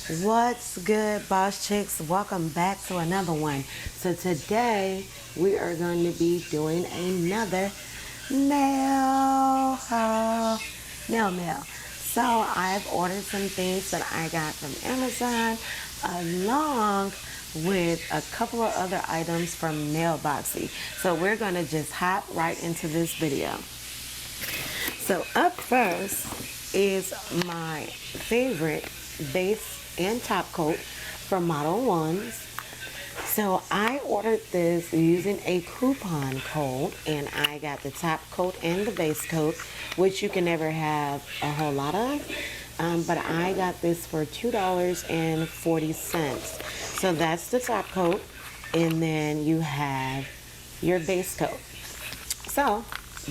What's good, boss chicks? Welcome back to another one. So today we are going to be doing another nail haul, nail mail. So I've ordered some things that I got from Amazon, along with a couple of other items from Nail Boxy. So we're going to just hop right into this video. So up first is my favorite base and top coat from Modelones. So I ordered this using a coupon code, and I got the top coat and the base coat, which you can never have a whole lot of. But I got this for $2.40. So that's the top coat, and then you have your base coat. So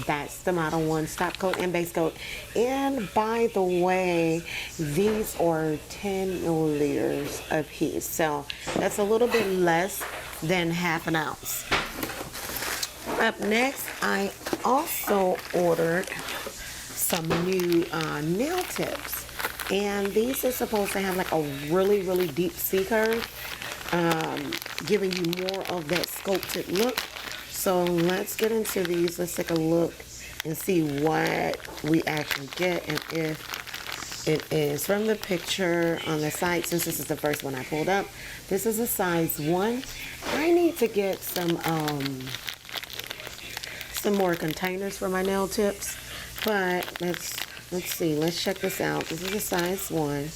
that's the Modelones top coat and base coat. And by the way, these are 10 milliliters a piece. So that's a little bit less than half an ounce. Up next, I also ordered some new nail tips. And these are supposed to have like a really, really deep C curve, giving you more of that sculpted look. So let's get into these. Let's take a look and see what we actually get and if it is. From the picture on the site, since this is the first one I pulled up, this is a size 1. I need to get some more containers for my nail tips, but let's see. Let's check this out. This is a size 1,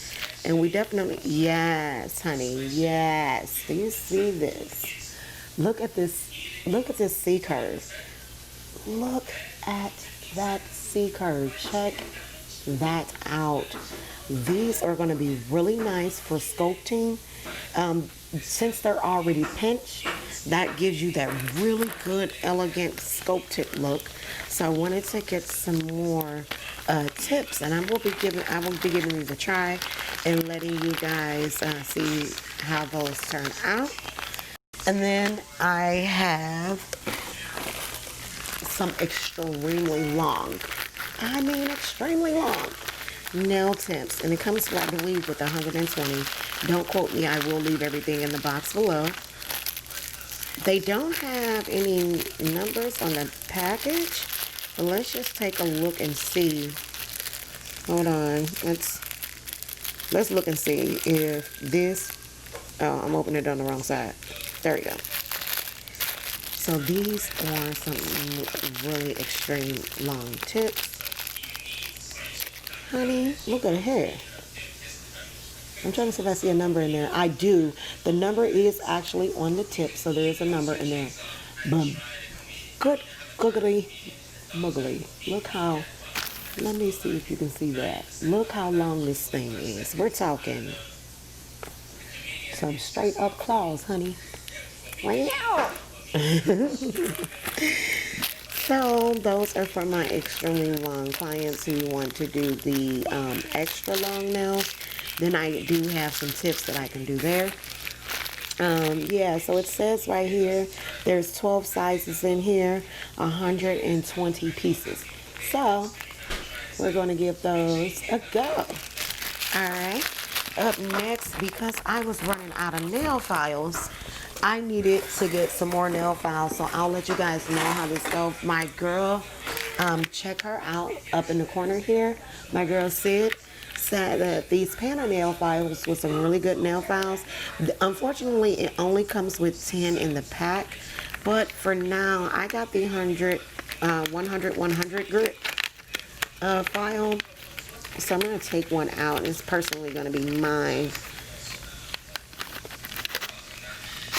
and we definitely, yes, honey, yes. Do you see this? Look at this. Look at this C curve. Look at that C curve. Check that out. These are going to be really nice for sculpting. Since they're already pinched, that gives you that really good, elegant, sculpted look. So I wanted to get some more tips, and I will be giving these a try and letting you guys see how those turn out. And then I have some extremely long, extremely long nail tips. And it comes, I believe, with 120. Don't quote me. I will leave everything in the box below. They don't have any numbers on the package. But let's just take a look and see. Hold on. Let's look and see if this... Oh, I'm opening it on the wrong side. There we go. So these are some really extreme long tips. Honey, look at here. I'm trying to see if I see a number in there. I do. The number is actually on the tip, so there is a number in there. Boom. Good googly muggly. Look how, let me see if you can see that. Look how long this thing is. We're talking some straight up claws, honey. So those are for my extremely long clients who want to do the extra long nails. Then I do have some tips that I can do there. Yeah, so it says right here, there's 12 sizes in here, 120 pieces. So we're going to give those a go. All right. Up next, because I was running out of nail files, I needed to get some more nail files, so I'll let you guys know how this goes. My girl, check her out up in the corner here. My girl Sid said that these Panda nail files were some really good nail files. Unfortunately, it only comes with 10 in the pack, but for now, I got the 100 grit file. So I'm going to take one out. It's personally going to be mine.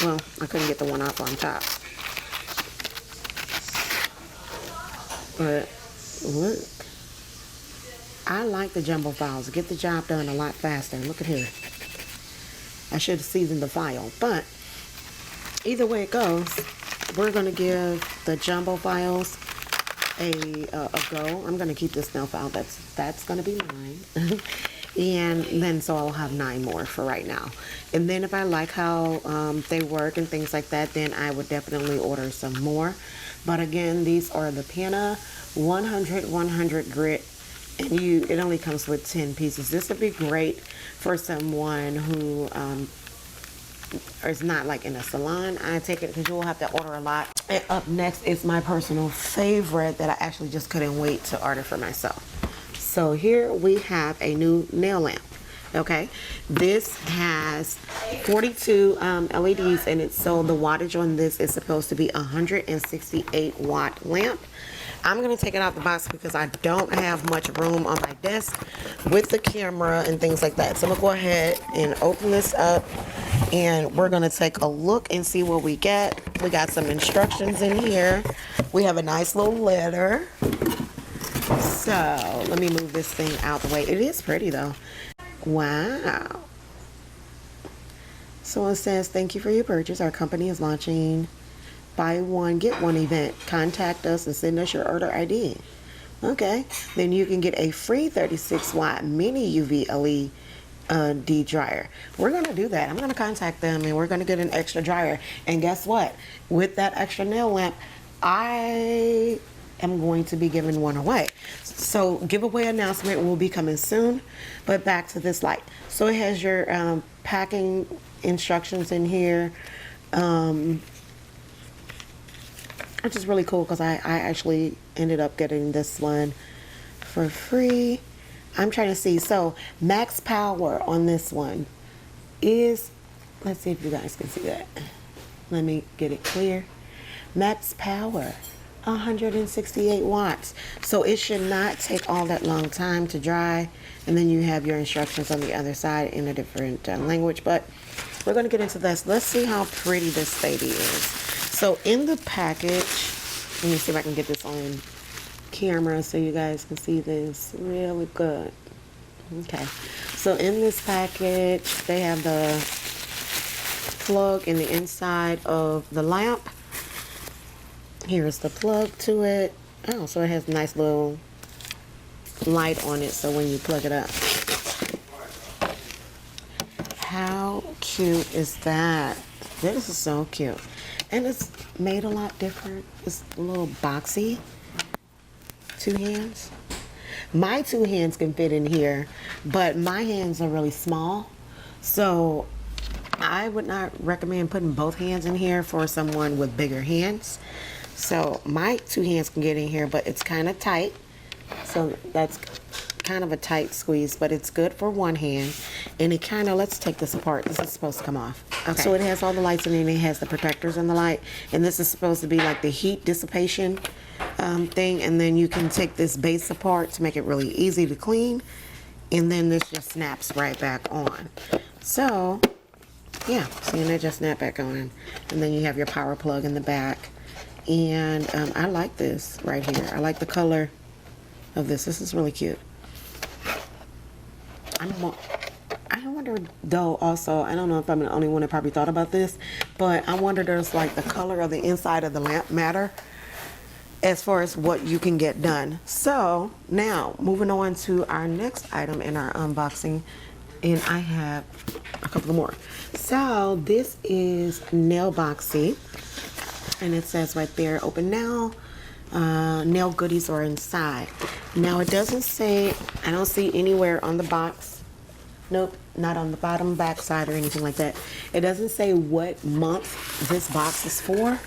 Well, I couldn't get the one off on top. But look. I like the jumbo files. Get the job done a lot faster. Look at here. I should have seasoned the file. But either way it goes, we're going to give the jumbo files a go. I'm going to keep this nail file. That's going to be mine. And then so I'll have 9 more for right now. And then if I like how they work and things like that, then I would definitely order some more. But again, these are the Panda 100 grit And it only comes with 10 pieces. This would be great for someone who is not like in a salon. I take it because you'll have to order a lot. And up next is my personal favorite that I actually just couldn't wait to order for myself. So here we have a new nail lamp. Okay, this has 42 LEDs in it, so the wattage on this is supposed to be 168 watt lamp. I'm going to take it out the box because I don't have much room on my desk with the camera and things like that. So I'm going to go ahead and open this up, and we're going to take a look and see what we get. We got some instructions in here. We have a nice little letter. So let me move this thing out the way. It is pretty though. Wow. So it says, thank you for your purchase. Our company is launching buy one, get one event. Contact us and send us your order ID. Okay. Then you can get a free 36 watt mini UV LED dryer. We're going to do that. I'm going to contact them and we're going to get an extra dryer. And guess what? With that extra nail lamp, I am going to be giving one away. So giveaway announcement will be coming soon. But back to this light. So it has your packing instructions in here, which is really cool because I actually ended up getting this one for free. I'm trying to see. So max power on this one is, let's see if you guys can see that. Let me get it clear. Max power, 168 watts. So it should not take all that long time to dry. And then you have your instructions on the other side in a different language. But we're going to get into this. Let's see how pretty this baby is. So in the package, let me see if I can get this on camera so you guys can see this really good. Okay. So in this package, they have the plug in the inside of the lamp. Here's the plug to it. Oh, so it has a nice little light on it so when you plug it up. How cute is that? This is so cute. And it's made a lot different. It's a little boxy. 2 hands. My 2 hands can fit in here, but my hands are really small. So I would not recommend putting both hands in here for someone with bigger hands. So my 2 hands can get in here, but it's kind of tight. So that's kind of a tight squeeze, but it's good for 1 hand. And it kind of, let's take this apart. This is supposed to come off. Okay. So it has all the lights in it, and it has the protectors on the light. And this is supposed to be like the heat dissipation thing. And then you can take this base apart to make it really easy to clean. And then this just snaps right back on. So, yeah, see, and it just snapped back on. And then you have your power plug in the back. And I like this right here. I like the color of this. This is really cute. I wonder though also, I don't know if I'm the only one that probably thought about this, but I wonder does like the color of the inside of the lamp matter as far as what you can get done. So now moving on to our next item in our unboxing, and I have a couple more. So this is Nail Boxy, and it says right there, open now. Nail goodies are inside. Now it doesn't say, I don't see anywhere on the box, nope, not on the bottom back side or anything like that. It doesn't say what month this box is for,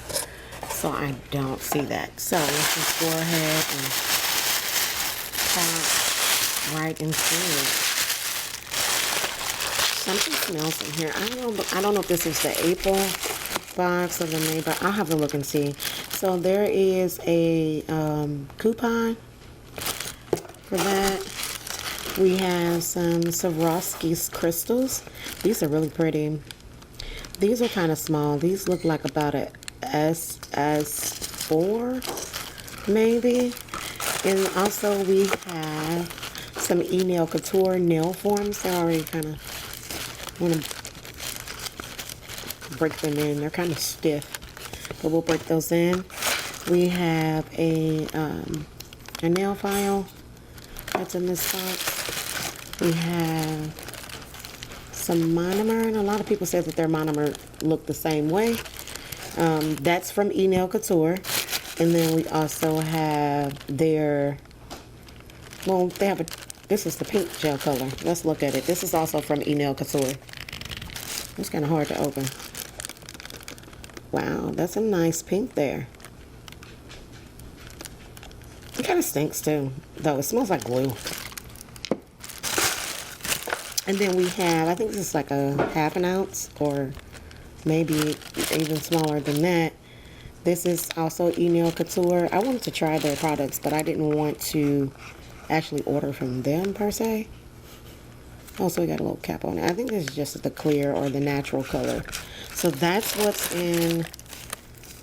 so I don't see that. So let's just go ahead and pop right into it. Something smells in here. I don't know if this is the April box or the May, but I'll have to look and see. So there is a coupon for that. We have some Swarovski Crystals. These are really pretty. These are kind of small. These look like about a SS4 maybe. And also we have some Nail Couture nail forms. I already kind of want to break them in. They're kind of stiff, but we'll break those in. We have a nail file that's in this box. We have some monomer, and a lot of people say that their monomer look the same way. That's from Nail Couture. And then we also have their Well, they have a, this is the pink gel color. Let's look at it. This is also from Nail Couture. It's kind of hard to open. Wow, that's a nice pink there. It kind of stinks too, though. It smells like glue. And then we have, I think this is like a ½ an ounce, or maybe even smaller than that. This is also Nail Couture. I wanted to try their products, but I didn't want to actually order from them per se. Also, we got a little cap on it. I think this is just the clear or the natural color. So that's what's in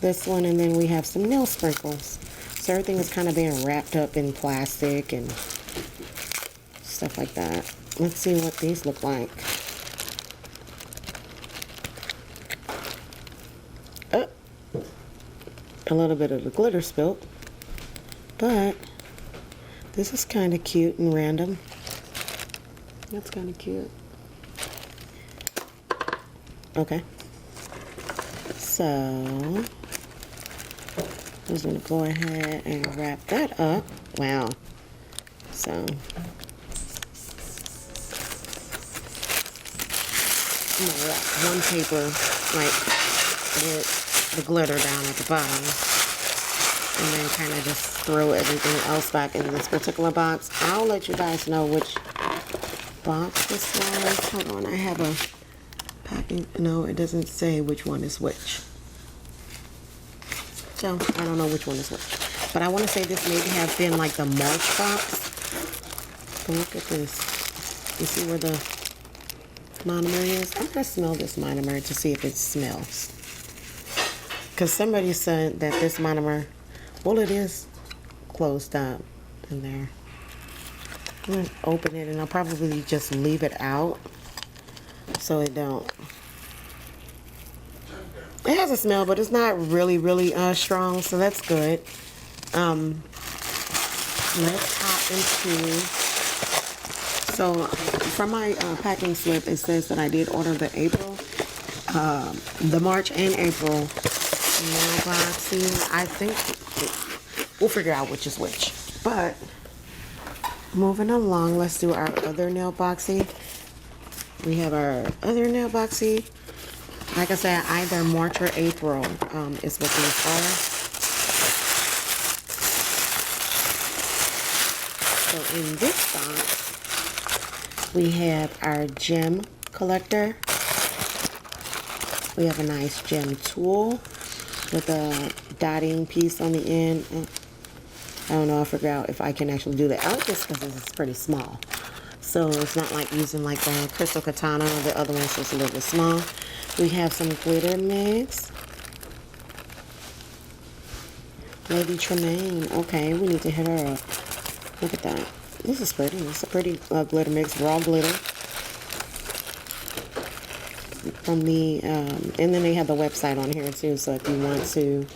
this one. And then we have some nail sprinkles. So everything is kind of being wrapped up in plastic and stuff like that. Let's see what these look like. Oh, a little bit of the glitter spilt. But this is kind of cute and random. That's kind of cute. Okay. So, I'm just going to go ahead and wrap that up. Wow. So, I'm going to wrap one paper, like, with the glitter down at the bottom. And then kind of just throw everything else back in this particular box. I'll let you guys know which box this was. Hold on, I have a packing. No, it doesn't say which one is which. So I don't know which one is which. But I want to say this maybe have been like the March box. But look at this. You see where the monomer is? I'm gonna smell this monomer to see if it smells. Because somebody said that this monomer, well, it is closed up in there. I'm going to open it, and I'll probably just leave it out so it don't. It has a smell, but it's not really strong, so that's good. Let's hop into, so from my packing slip, it says that I did order the March and April Nail Boxy. I think we'll figure out which is which. But moving along, let's do our other Nail Boxy. We have our other Nail Boxy. Like I said, either March or April is what these are. So in this box, we have our gem collector. We have a nice gem tool with a dotting piece on the end. I don't know, I figure out if I can actually do that. I like this because it's pretty small. So it's not like using like the crystal katana or the other one's just a little bit small. We have some glitter mix. Lady Tremaine. Okay, we need to hit her up. Look at that. This is pretty. It's a pretty glitter mix, raw glitter. From the, and then they have the website on here too, so if you want to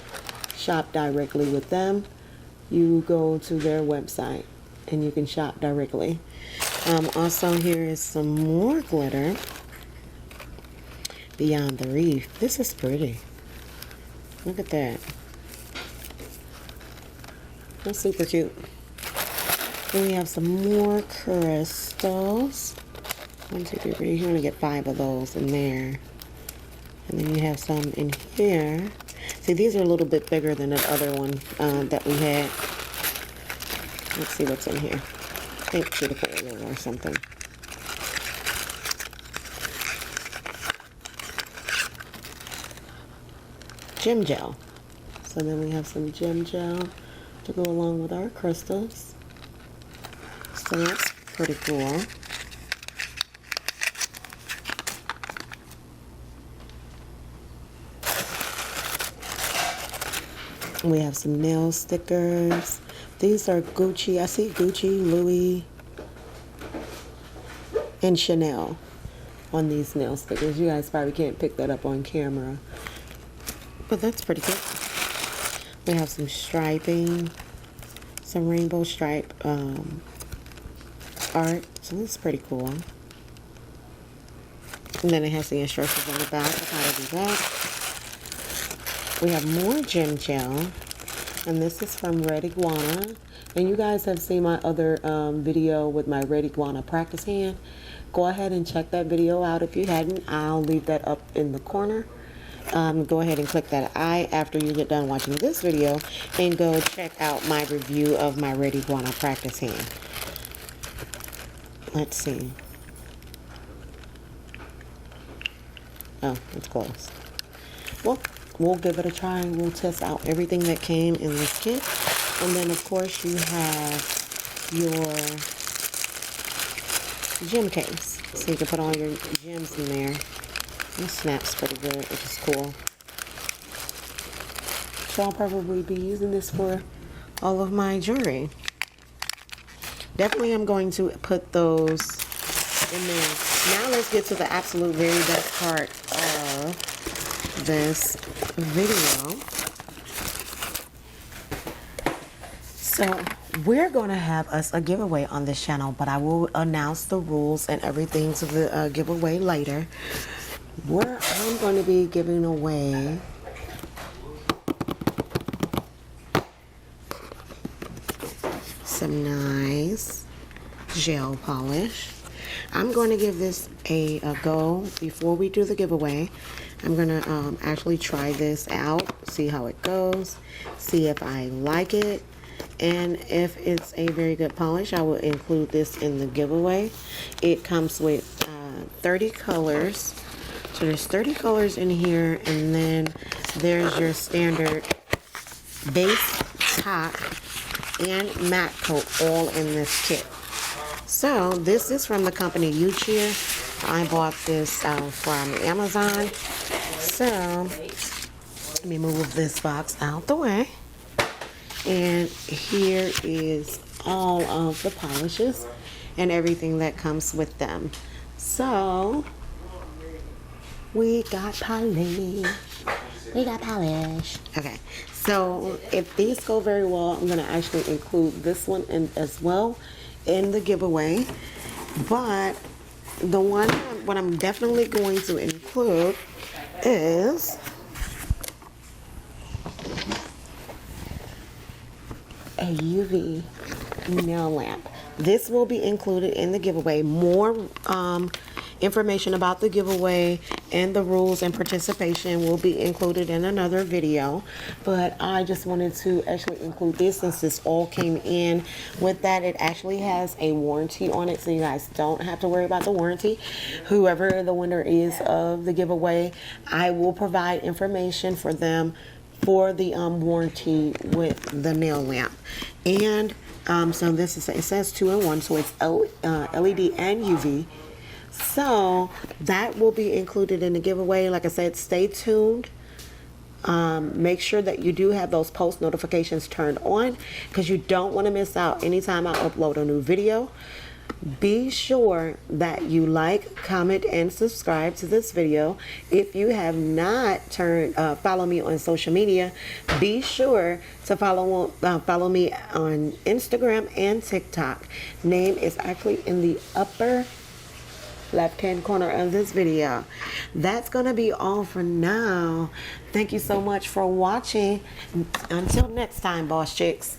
shop directly with them, you go to their website and you can shop directly. Also, here is some more glitter. Beyond the Reef. This is pretty. Look at that. That's super cute. Then we have some more crystals. 1, 2, 3, 4. You're going to get 5 of those in there. And then you have some in here. See, these are a little bit bigger than the other one that we had. Let's see what's in here. I think cuticle oil or something. Gem gel. So then we have some gem gel to go along with our crystals. So that's pretty cool. We have some nail stickers. These are Gucci. I see Gucci, Louis, and Chanel on these nail stickers. You guys probably can't pick that up on camera, but that's pretty good. We have some striping, some rainbow stripe art. So this is pretty cool. And then it has the instructions on the back of how to do that. We have more gem gel. And this is from Red Iguana. And you guys have seen my other video with my Red Iguana practice hand. Go ahead and check that video out if you hadn't. I'll leave that up in the corner. Go ahead and click that eye after you get done watching this video and go check out my review of my Red Iguana practice hand. Let's see. Oh, it's closed. Well, we'll give it a try and we'll test out everything that came in this kit. And then, of course, you have your gem case. So you can put all your gems in there. It snaps pretty good, which is cool. So I'll probably be using this for all of my jewelry. Definitely I'm going to put those in there. Now let's get to the absolute very best part of this video. So we're going to have us a giveaway on this channel, but I will announce the rules and everything to the giveaway later. Where I'm going to be giving away some nice gel polish. I'm going to give this a go before we do the giveaway. I'm going to actually try this out, see how it goes, see if I like it, and if it's a very good polish, I will include this in the giveaway. It comes with 30 colors. So there's 30 colors in here, and then there's your standard base, top, and matte coat all in this kit. So this is from the company Uchia. I bought this from Amazon. So let me move this box out the way. And here is all of the polishes and everything that comes with them. So we got polish. We got polish. Okay, so if these go very well, I'm gonna actually include this one in as well in the giveaway. But the one what I'm definitely going to include is a UV nail lamp. This will be included in the giveaway. More information about the giveaway and the rules and participation will be included in another video, but I just wanted to actually include this since this all came in with that. It actually has a warranty on it, so you guys don't have to worry about the warranty. Whoever the winner is of the giveaway, I will provide information for them for the warranty with the nail lamp. And so this is, it says 2-in-1, so it's LED and UV. So that will be included in the giveaway. Like I said, stay tuned. Make sure that you do have those post notifications turned on, because you don't want to miss out anytime I upload a new video. Be sure that you like, comment, and subscribe to this video. If you have not follow me on social media, be sure to follow me on Instagram and TikTok. Name is actually in the upper left-hand corner of this video. That's gonna be all for now. Thank you so much for watching. Until next time, boss chicks.